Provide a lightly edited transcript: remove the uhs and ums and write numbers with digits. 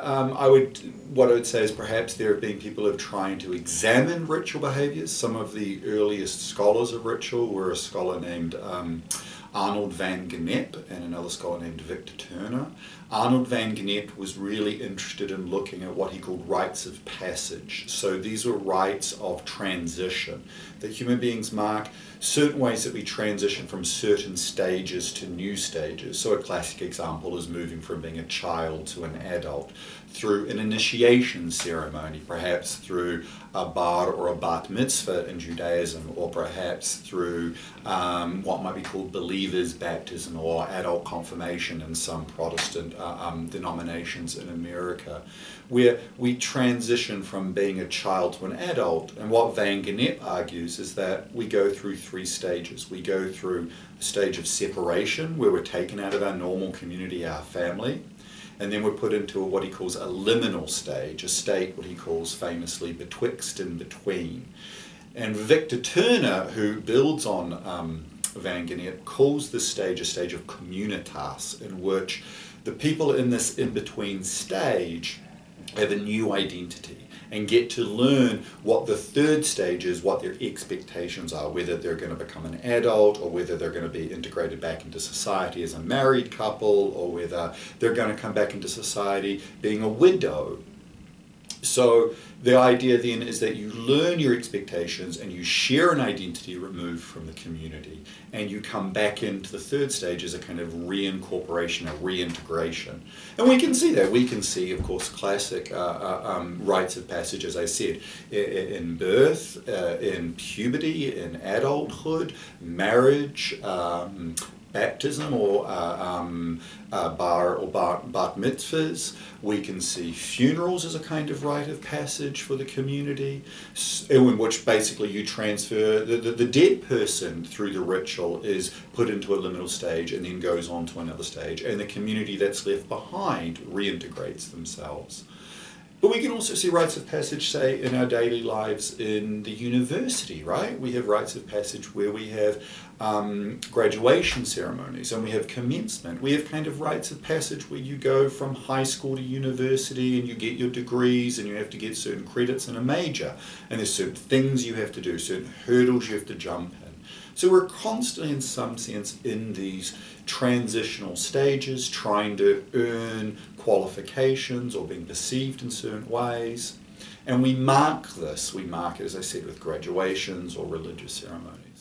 what I would say is perhaps there have been people who have tried to examine ritual behaviours. Some of the earliest scholars of ritual were a scholar named Arnold van Gennep and another scholar named Victor Turner. Arnold van Gennep was really interested in looking at what he called rites of passage. So these were rites of transition, that human beings mark certain ways that we transition from certain stages to new stages. So a classic example is moving from being a child to an adult through an initiation ceremony, perhaps through a bar or a bat mitzvah in Judaism, or perhaps through what might be called believer's baptism or adult confirmation in some Protestant denominations in America, where we transition from being a child to an adult. And what Van Gennep argues is that we go through three stages. We go through a stage of separation, where we're taken out of our normal community, our family, and then we're put into what he calls a liminal stage, a state what he calls famously betwixt and between. And Victor Turner, who builds on Van Gennep, calls this stage a stage of communitas, in which the people in this in-between stage have a new identity and get to learn what the third stage is, what their expectations are, whether they're going to become an adult, or whether they're going to be integrated back into society as a married couple, or whether they're going to come back into society being a widow. So the idea then is that you learn your expectations and you share an identity removed from the community, and you come back into the third stage as a kind of reincorporation, a reintegration. And we can see that. We can see, of course, classic rites of passage, as I said, in birth, in puberty, in adulthood, marriage, baptism or bar or bat mitzvahs. We can see funerals as a kind of rite of passage for the community, in which basically you transfer the dead person through the ritual is put into a liminal stage and then goes on to another stage, and the community that's left behind reintegrates themselves. But we can also see rites of passage, say, in our daily lives in the university, right? We have rites of passage where we have graduation ceremonies, and we have commencement. We have kind of rites of passage where you go from high school to university and you get your degrees and you have to get certain credits in a major. And there's certain things you have to do, certain hurdles you have to jump in. So we're constantly, in some sense, in these transitional stages, trying to earn qualifications or being perceived in certain ways. And we mark this. We mark it, as I said, with graduations or religious ceremonies.